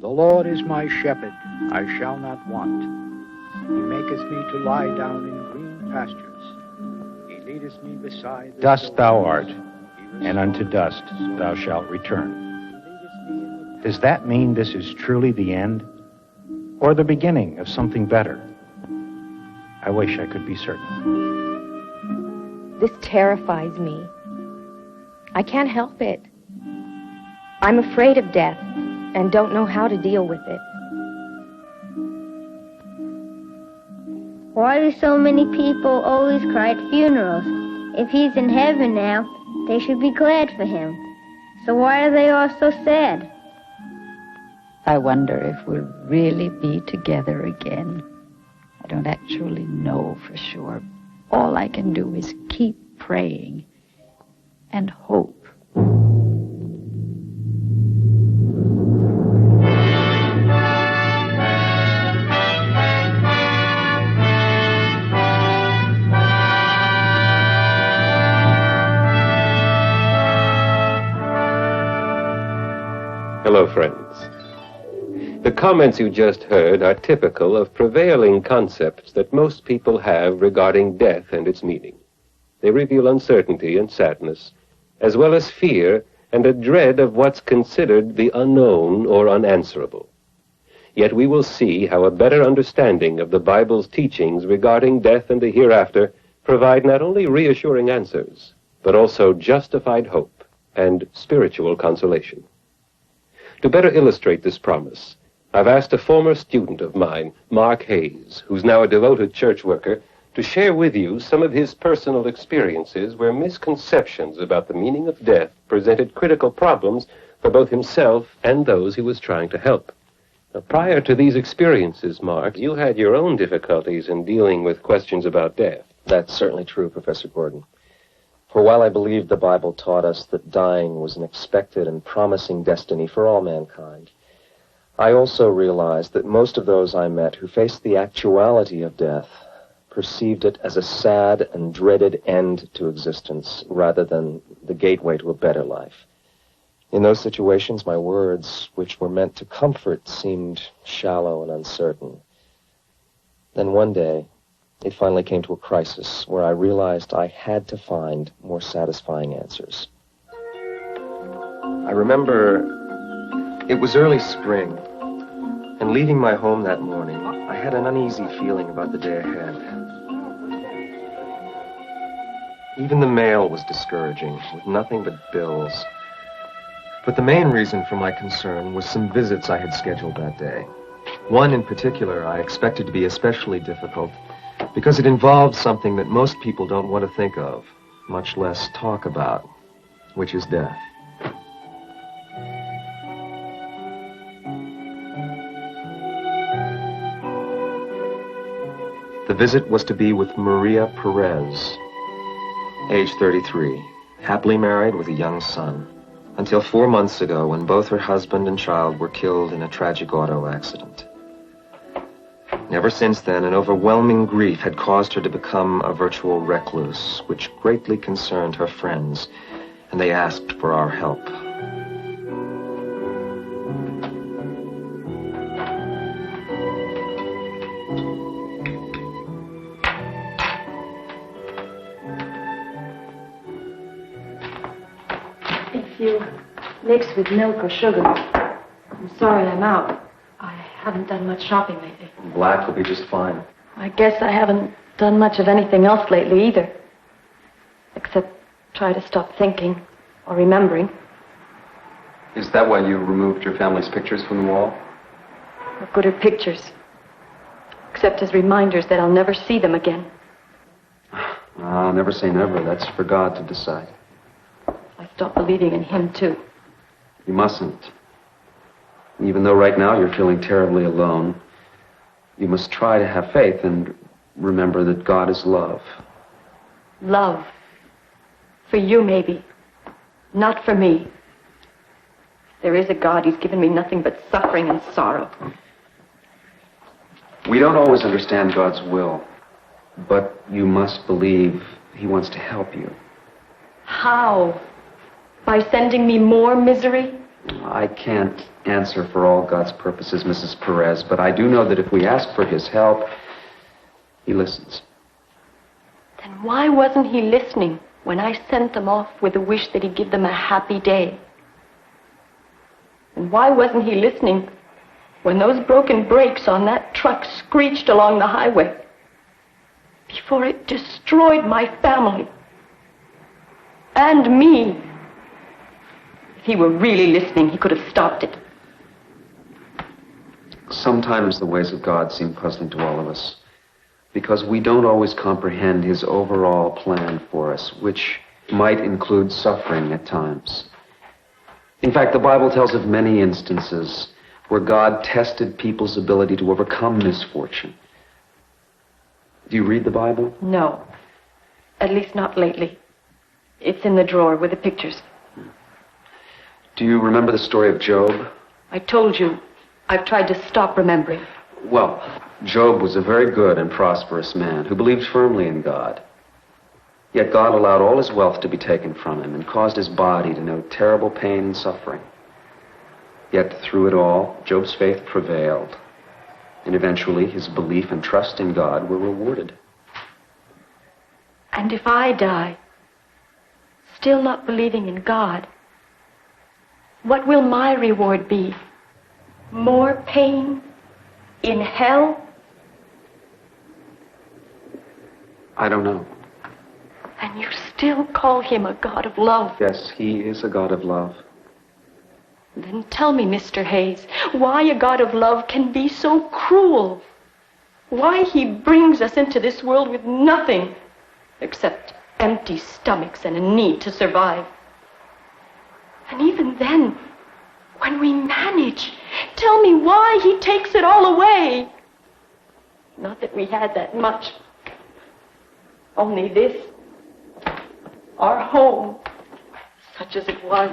The Lord is my shepherd, I shall not want. He maketh me to lie down in green pastures. He leadeth me beside the Dust thou still art, waters. and unto dust thou shalt return. Does that mean this is truly the end, or the beginning of something better? I wish I could be certain. This terrifies me. I can't help it. I'm afraid of death and don't know how to deal with it. Why do so many people always cry at funerals? If he's in heaven now, they should be glad for him. So why are they all so sad? I wonder if we'll really be together again. I don't actually know for sure. All I can do is keep praying and hope. Hello, friends. The comments you just heard are typical of prevailing concepts that most people have regarding death and its meaning. They reveal uncertainty and sadness, as well as fear and a dread of what's considered the unknown or unanswerable. Yet we will see how a better understanding of the Bible's teachings regarding death and the hereafter provide not only reassuring answers, but also justified hope and spiritual consolation. To better illustrate this promise, I've asked a former student of mine, Mark Hayes, who's now a devoted church worker, to share with you some of his personal experiences where misconceptions about the meaning of death presented critical problems for both himself and those he was trying to help. Now, prior to these experiences, Mark, you had your own difficulties in dealing with questions about death. That's certainly true, Professor Gordon. For while I believed the Bible taught us that dying was an expected and promising destiny for all mankind, I also realized that most of those I met who faced the actuality of death perceived it as a sad and dreaded end to existence rather than the gateway to a better life. In those situations, my words, which were meant to comfort, seemed shallow and uncertain. Then one day, it finally came to a crisis where I realized I had to find more satisfying answers. I remember it was early spring, and leaving my home that morning, I had an uneasy feeling about the day ahead. Even the mail was discouraging, with nothing but bills. But the main reason for my concern was some visits I had scheduled that day. One in particular I expected to be especially difficult because it involved something that most people don't want to think of, much less talk about, which is death. The visit was to be with Maria Perez, age 33, happily married with a young son, until 4 months ago when both her husband and child were killed in a tragic auto accident. Ever since then, an overwhelming grief had caused her to become a virtual recluse, which greatly concerned her friends, and they asked for our help. If you mix with milk or sugar, I'm sorry I'm out. I haven't done much shopping lately. Black will be just fine. I guess I haven't done much of anything else lately either. Except try to stop thinking or remembering. Is that why you removed your family's pictures from the wall? What good are pictures? Except as reminders that I'll never see them again. No, never say never. That's for God to decide. I stopped believing in him, too. You mustn't. Even though right now you're feeling terribly alone, you must try to have faith and remember that God is love. Love. For you, maybe. Not for me. If there is a God, he's given me nothing but suffering and sorrow. We don't always understand God's will, but you must believe he wants to help you. How? By sending me more misery? I can't answer for all God's purposes, Mrs. Perez, but I do know that if we ask for his help, he listens. Then why wasn't he listening when I sent them off with the wish that he'd give them a happy day? And why wasn't he listening when those broken brakes on that truck screeched along the highway before it destroyed my family and me? If he were really listening, he could have stopped it. Sometimes the ways of God seem puzzling to all of us because we don't always comprehend his overall plan for us, which might include suffering at times. In fact, the Bible tells of many instances where God tested people's ability to overcome misfortune. Do you read the Bible? No. At least not lately. It's in the drawer with the pictures. Do you remember the story of Job? I told you, I've tried to stop remembering. Well, Job was a very good and prosperous man who believed firmly in God. Yet God allowed all his wealth to be taken from him and caused his body to know terrible pain and suffering. Yet through it all, Job's faith prevailed, and eventually his belief and trust in God were rewarded. And if I die, still not believing in God, what will my reward be? More pain? In hell? I don't know. And you still call him a God of love? Yes, he is a God of love. Then tell me, Mr. Hayes, why a God of love can be so cruel? Why he brings us into this world with nothing except empty stomachs and a need to survive. And even then, when we manage, tell me why he takes it all away. Not that we had that much. Only this, our home, such as it was.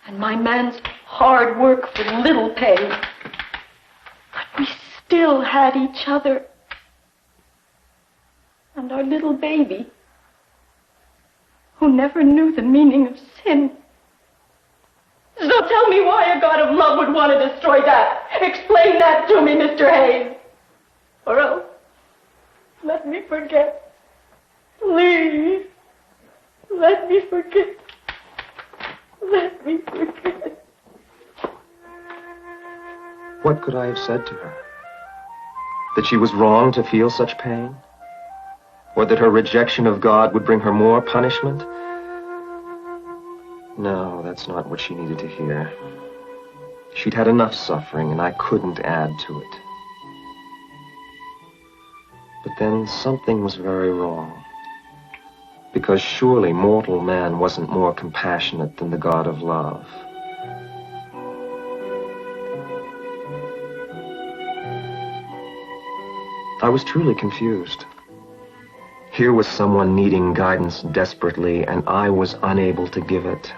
And my man's hard work for little pay. But we still had each other. And our little baby, who never knew the meaning of sin. So tell me why a God of love would want to destroy that. Explain that to me, Mr. Hayes. Or else, let me forget. Please, let me forget. Let me forget. What could I have said to her? That she was wrong to feel such pain? Or that her rejection of God would bring her more punishment? No, that's not what she needed to hear. She'd had enough suffering, and I couldn't add to it. But then something was very wrong. Because surely mortal man wasn't more compassionate than the God of love. I was truly confused. Here was someone needing guidance desperately, and I was unable to give it.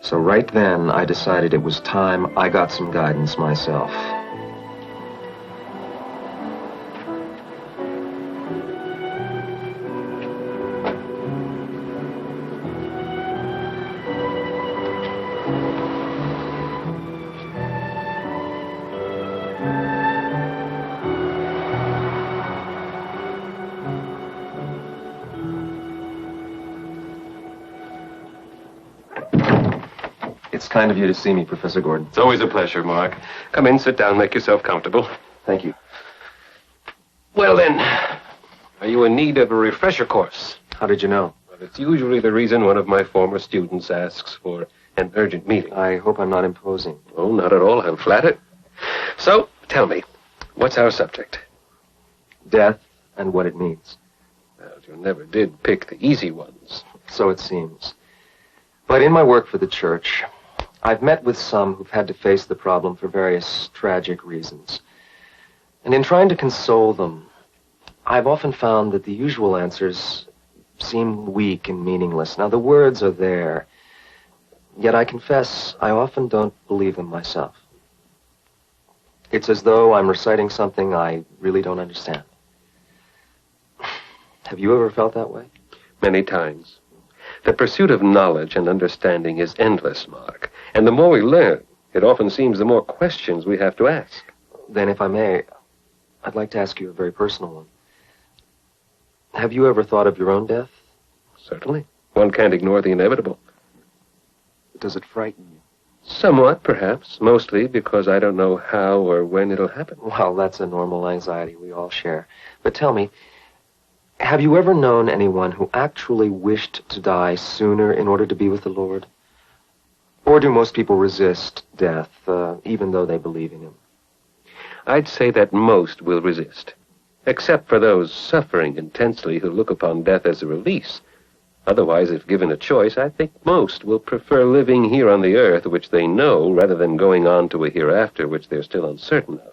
So right then, I decided it was time I got some guidance myself. It's kind of you to see me, Professor Gordon. It's always a pleasure, Mark. Come in, sit down, make yourself comfortable. Thank you. Well, then, are you in need of a refresher course? How did you know? Well, it's usually the reason one of my former students asks for an urgent meeting. I hope I'm not imposing. Oh, not at all. I'm flattered. So, tell me, what's our subject? Death and what it means. Well, you never did pick the easy ones. So it seems. But in my work for the church, I've met with some who've had to face the problem for various tragic reasons. And in trying to console them, I've often found that the usual answers seem weak and meaningless. Now, the words are there, yet I confess I often don't believe them myself. It's as though I'm reciting something I really don't understand. Have you ever felt that way? Many times. The pursuit of knowledge and understanding is endless, Mark. And the more we learn, it often seems the more questions we have to ask. Then, if I may, I'd like to ask you a very personal one. Have you ever thought of your own death? Certainly. One can't ignore the inevitable. Does it frighten you? Somewhat, perhaps. Mostly because I don't know how or when it'll happen. Well, that's a normal anxiety we all share. But tell me, have you ever known anyone who actually wished to die sooner in order to be with the Lord? Or do most people resist death, even though they believe in him? I'd say that most will resist, except for those suffering intensely who look upon death as a release. Otherwise, if given a choice, I think most will prefer living here on the earth, which they know, rather than going on to a hereafter, which they're still uncertain of.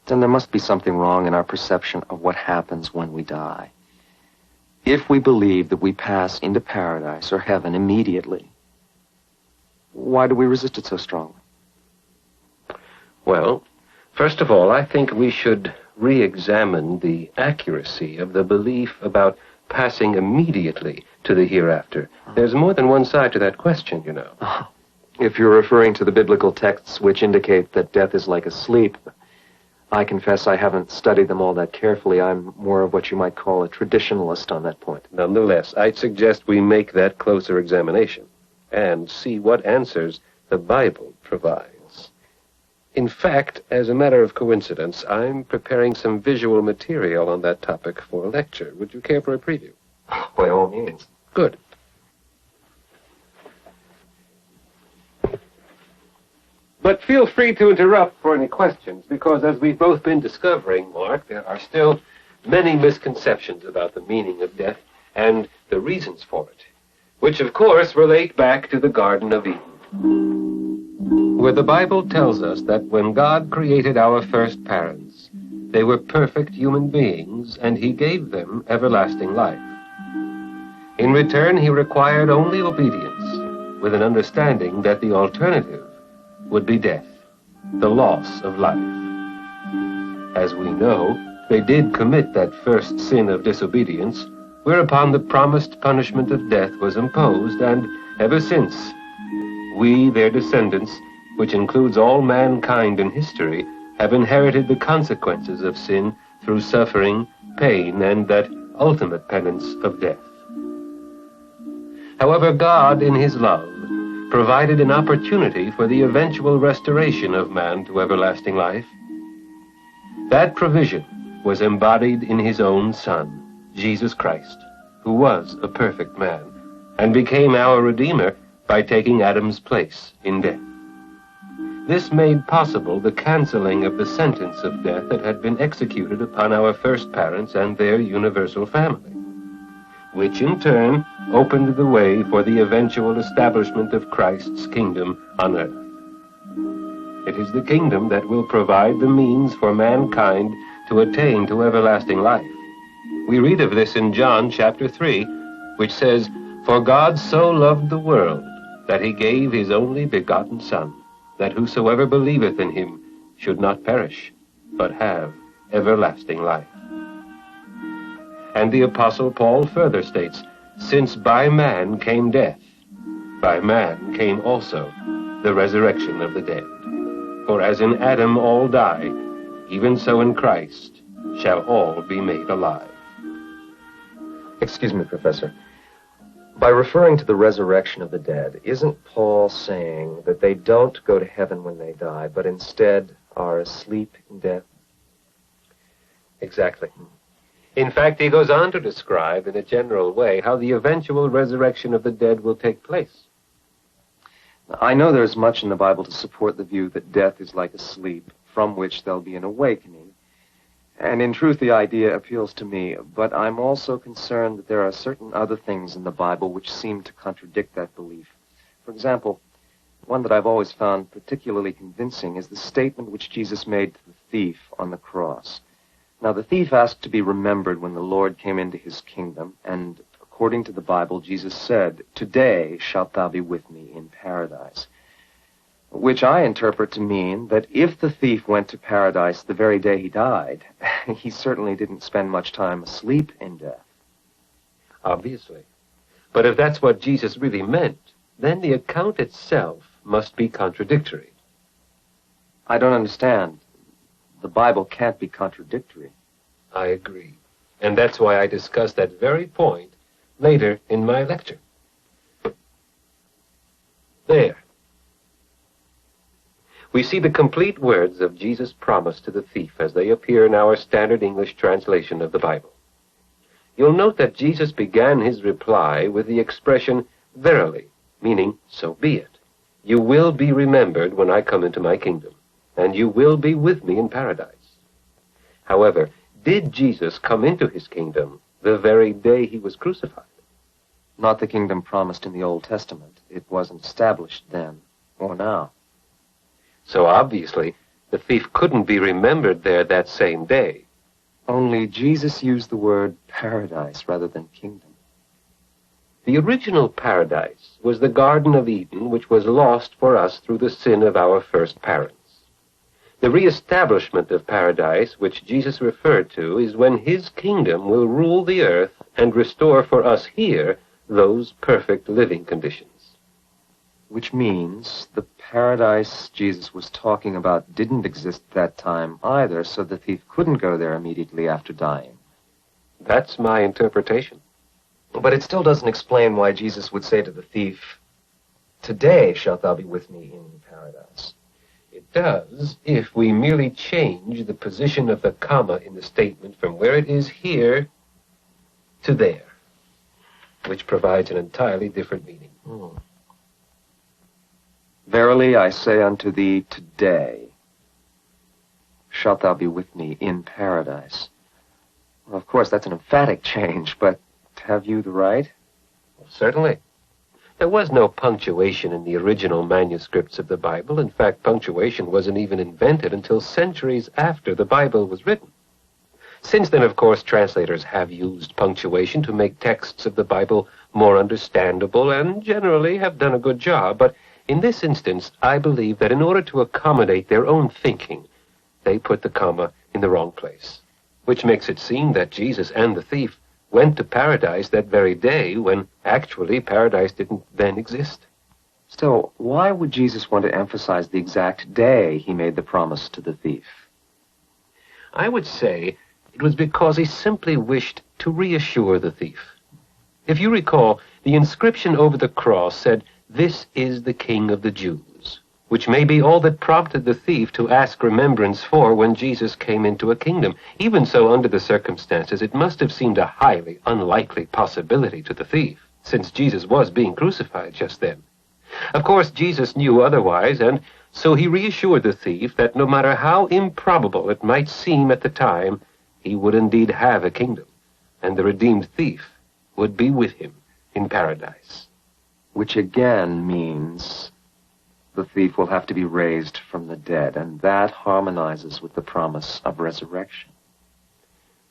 Then there must be something wrong in our perception of what happens when we die. If we believe that we pass into paradise or heaven immediately, why do we resist it so strongly? Well, first of all, I think we should re-examine the accuracy of the belief about passing immediately to the hereafter. There's more than one side to that question, you know. If you're referring to the biblical texts which indicate that death is like a sleep, I confess I haven't studied them all that carefully. I'm more of what you might call a traditionalist on that point. Nonetheless, I'd suggest we make that closer examination and see what answers the Bible provides. In fact, as a matter of coincidence, I'm preparing some visual material on that topic for a lecture. Would you care for a preview? By all means. Good. But feel free to interrupt for any questions, because as we've both been discovering, Mark, there are still many misconceptions about the meaning of death and the reasons for it, which, of course, relate back to the Garden of Eden, where the Bible tells us that when God created our first parents, they were perfect human beings, and he gave them everlasting life. In return, he required only obedience, with an understanding that the alternative would be death, the loss of life. As we know, they did commit that first sin of disobedience, whereupon the promised punishment of death was imposed, and ever since, we, their descendants, which includes all mankind in history, have inherited the consequences of sin through suffering, pain, and that ultimate penance of death. However, God, in his love, provided an opportunity for the eventual restoration of man to everlasting life. That provision was embodied in his own Son, Jesus Christ, who was a perfect man, and became our Redeemer by taking Adam's place in death. This made possible the canceling of the sentence of death that had been executed upon our first parents and their universal family, which in turn opened the way for the eventual establishment of Christ's kingdom on earth. It is the kingdom that will provide the means for mankind to attain to everlasting life. We read of this in John chapter 3, which says, "For God so loved the world that he gave his only begotten Son, that whosoever believeth in him should not perish, but have everlasting life." And the Apostle Paul further states, "Since by man came death, by man came also the resurrection of the dead. For as in Adam all die, even so in Christ shall all be made alive." Excuse me, Professor. By referring to the resurrection of the dead, isn't Paul saying that they don't go to heaven when they die, but instead are asleep in death? Exactly. In fact, he goes on to describe in a general way how the eventual resurrection of the dead will take place. I know there's much in the Bible to support the view that death is like a sleep, from which there'll be an awakening. And in truth, the idea appeals to me, but I'm also concerned that there are certain other things in the Bible which seem to contradict that belief. For example, one that I've always found particularly convincing is the statement which Jesus made to the thief on the cross. Now, the thief asked to be remembered when the Lord came into his kingdom, and according to the Bible, Jesus said, "Today shalt thou be with me in paradise," which I interpret to mean that if the thief went to paradise the very day he died, he certainly didn't spend much time asleep in death. Obviously. But if that's what Jesus really meant, then the account itself must be contradictory. I don't understand. The Bible can't be contradictory. I agree. And that's why I discuss that very point later in my lecture. There. We see the complete words of Jesus' promise to the thief as they appear in our standard English translation of the Bible. You'll note that Jesus began his reply with the expression, verily, meaning, so be it. You will be remembered when I come into my kingdom, and you will be with me in paradise. However, did Jesus come into his kingdom the very day he was crucified? Not the kingdom promised in the Old Testament. It wasn't established then or now. So obviously, the thief couldn't be remembered there that same day. Only Jesus used the word paradise rather than kingdom. The original paradise was the Garden of Eden, which was lost for us through the sin of our first parents. The reestablishment of paradise, which Jesus referred to, is when his kingdom will rule the earth and restore for us here those perfect living conditions. Which means the paradise Jesus was talking about didn't exist at that time either, so the thief couldn't go there immediately after dying. That's my interpretation. But it still doesn't explain why Jesus would say to the thief, "Today shalt thou be with me in paradise." It does if we merely change the position of the comma in the statement from where it is here to there, which provides an entirely different meaning. Verily I say unto thee, today shalt thou be with me in paradise. Well, of course, that's an emphatic change, but have you the right? Well, certainly. There was no punctuation in the original manuscripts of the Bible. In fact, punctuation wasn't even invented until centuries after the Bible was written. Since then, of course, translators have used punctuation to make texts of the Bible more understandable and generally have done a good job. But in this instance, I believe that in order to accommodate their own thinking, they put the comma in the wrong place, which makes it seem that Jesus and the thief went to paradise that very day when actually paradise didn't then exist. Still, why would Jesus want to emphasize the exact day he made the promise to the thief? I would say it was because he simply wished to reassure the thief. If you recall, the inscription over the cross said, "This is the King of the Jews," which may be all that prompted the thief to ask remembrance for when Jesus came into a kingdom. Even so, under the circumstances, it must have seemed a highly unlikely possibility to the thief, since Jesus was being crucified just then. Of course, Jesus knew otherwise, and so he reassured the thief that no matter how improbable it might seem at the time, he would indeed have a kingdom, and the redeemed thief would be with him in paradise. Which again means the thief will have to be raised from the dead, and that harmonizes with the promise of resurrection.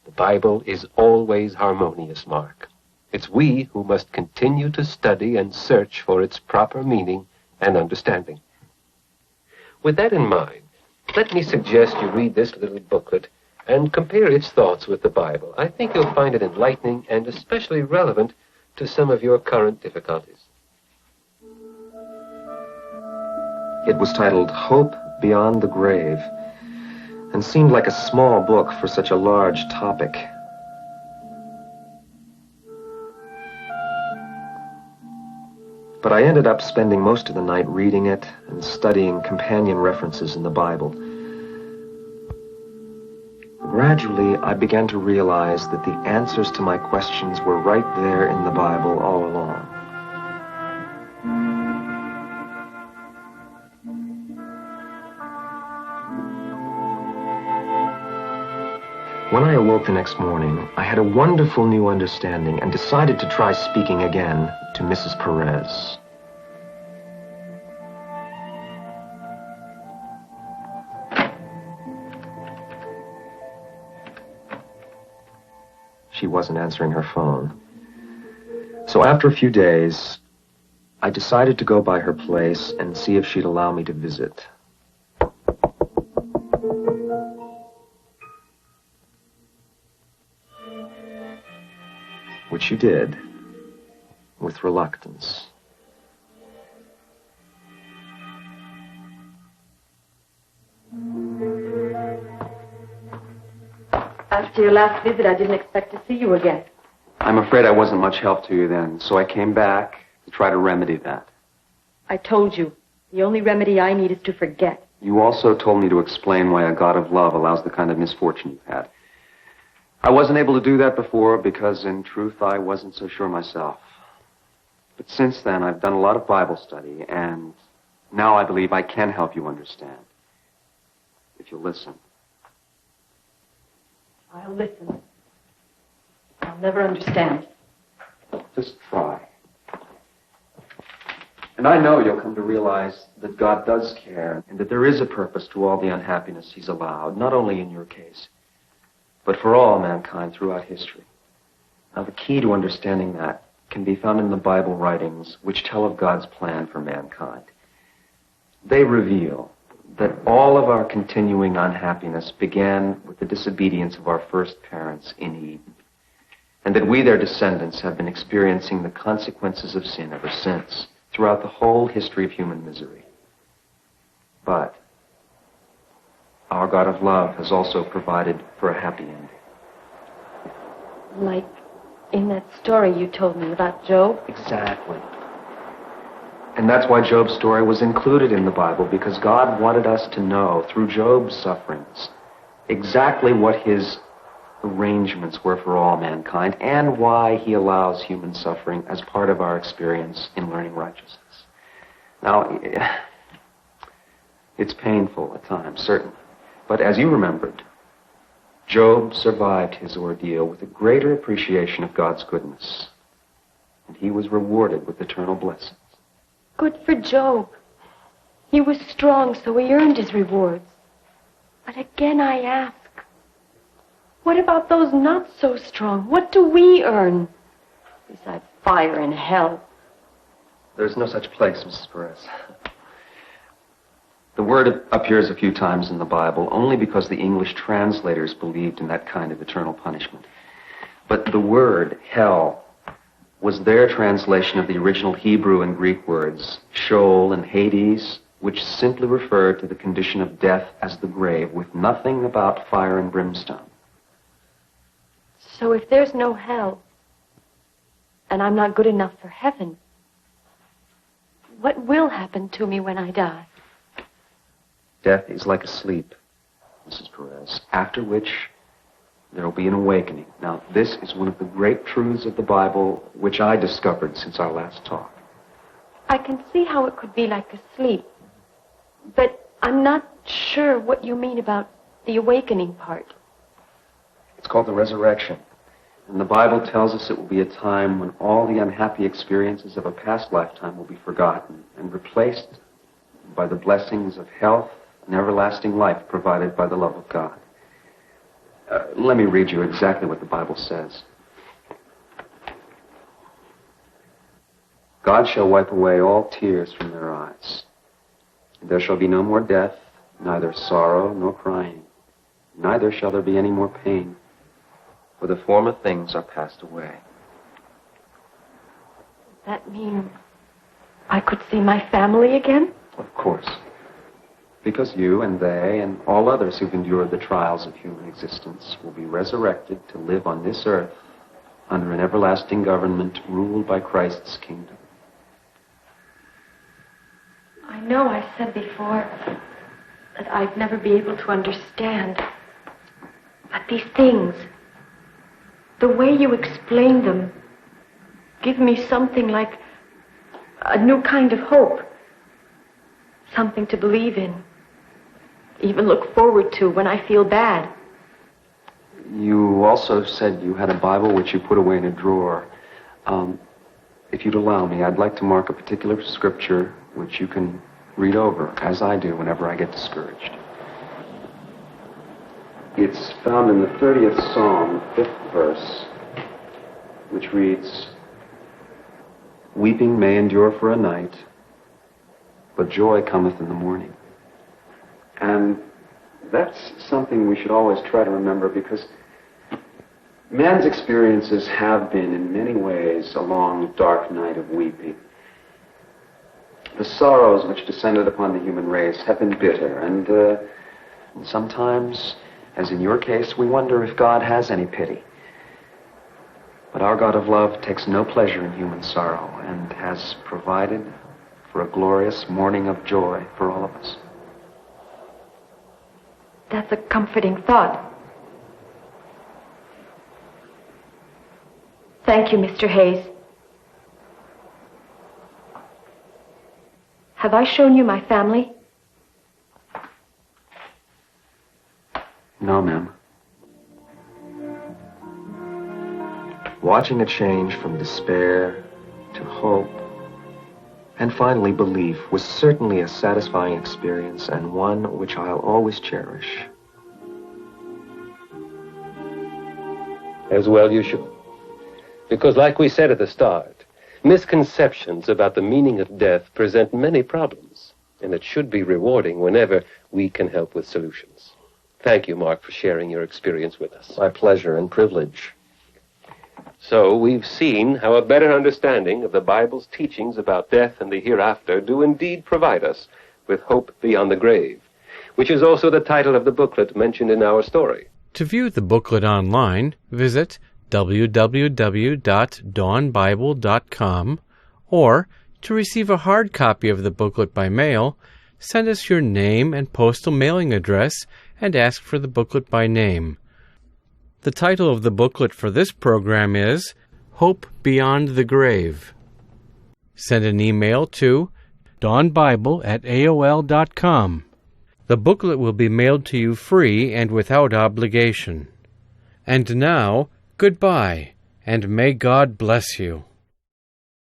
The Bible is always harmonious, Mark. It's we who must continue to study and search for its proper meaning and understanding. With that in mind, let me suggest you read this little booklet and compare its thoughts with the Bible. I think you'll find it enlightening and especially relevant to some of your current difficulties. It was titled Hope Beyond the Grave, and seemed like a small book for such a large topic. But I ended up spending most of the night reading it and studying companion references in the Bible. Gradually, I began to realize that the answers to my questions were right there in the Bible all along. When I awoke the next morning, I had a wonderful new understanding and decided to try speaking again to Mrs. Perez. She wasn't answering her phone. So after a few days, I decided to go by her place and see if she'd allow me to visit. Which she did, with reluctance. After your last visit, I didn't expect to see you again. I'm afraid I wasn't much help to you then, so I came back to try to remedy that. I told you, the only remedy I need is to forget. You also told me to explain why a God of love allows the kind of misfortune you've had. I wasn't able to do that before because, in truth, I wasn't so sure myself. But since then, I've done a lot of Bible study, and now I believe I can help you understand. If you'll listen. I'll listen. I'll never understand. Just try. And I know you'll come to realize that God does care and that there is a purpose to all the unhappiness he's allowed, not only in your case, but for all mankind throughout history. Now, the key to understanding that can be found in the Bible writings, which tell of God's plan for mankind. They reveal that all of our continuing unhappiness began with the disobedience of our first parents in Eden, and that we, their descendants, have been experiencing the consequences of sin ever since, throughout the whole history of human misery. But our God of love has also provided for a happy ending. Like in that story you told me about Job? Exactly. And that's why Job's story was included in the Bible, because God wanted us to know, through Job's sufferings, exactly what his arrangements were for all mankind and why he allows human suffering as part of our experience in learning righteousness. Now, it's painful at times, certainly. But as you remembered, Job survived his ordeal with a greater appreciation of God's goodness, and he was rewarded with eternal blessings. Good for Job. He was strong, so he earned his rewards. But again I ask, what about those not so strong? What do we earn besides fire and hell? There's no such place, Mrs. Perez. The word appears a few times in the Bible only because the English translators believed in that kind of eternal punishment. But the word hell was their translation of the original Hebrew and Greek words Sheol and Hades, which simply referred to the condition of death as the grave, with nothing about fire and brimstone. So if there's no hell, and I'm not good enough for heaven, what will happen to me when I die? Death is like a sleep, Mrs. Perez, after which there will be an awakening. Now, this is one of the great truths of the Bible which I discovered since our last talk. I can see how it could be like a sleep, but I'm not sure what you mean about the awakening part. It's called the resurrection. And the Bible tells us it will be a time when all the unhappy experiences of a past lifetime will be forgotten and replaced by the blessings of health and everlasting life provided by the love of God. Let me read you exactly what the Bible says. God shall wipe away all tears from their eyes. There shall be no more death, neither sorrow nor crying. Neither shall there be any more pain, for the former things are passed away. Does that mean I could see my family again? Of course. Because you and they and all others who've endured the trials of human existence will be resurrected to live on this earth under an everlasting government ruled by Christ's kingdom. I know I said before that I'd never be able to understand. But these things, the way you explain them, give me something like a new kind of hope. Something to believe in. Even look forward to when I feel bad. You also said you had a Bible which you put away in a drawer. If you'd allow me, I'd like to mark a particular scripture which you can read over, as I do whenever I get discouraged. It's found in the 30th Psalm, 5th verse, which reads, "Weeping may endure for a night, but joy cometh in the morning." And that's something we should always try to remember, because Man's experiences have been, in many ways, a long, dark night of weeping. The sorrows which descended upon the human race have been bitter, and sometimes, as in your case, we wonder if God has any pity. But our God of love takes no pleasure in human sorrow and has provided for a glorious morning of joy for all of us. That's a comforting thought. Thank you, Mr. Hayes. Have I shown you my family? No, ma'am. Watching a change from despair to hope and finally belief was certainly a satisfying experience and one which I'll always cherish. As well you should. Because like we said at the start, misconceptions about the meaning of death present many problems, and it should be rewarding whenever we can help with solutions. Thank you, Mark, for sharing your experience with us. My pleasure and privilege. So we've seen how a better understanding of the Bible's teachings about death and the hereafter do indeed provide us with hope beyond the grave, which is also the title of the booklet mentioned in our story. To view the booklet online, visit www.dawnbible.com, or to receive a hard copy of the booklet by mail, send us your name and postal mailing address and ask for the booklet by name. The title of the booklet for this program is Hope Beyond the Grave. Send an email to dawnbible@aol.com. The booklet will be mailed to you free and without obligation. And now, goodbye, and may God bless you.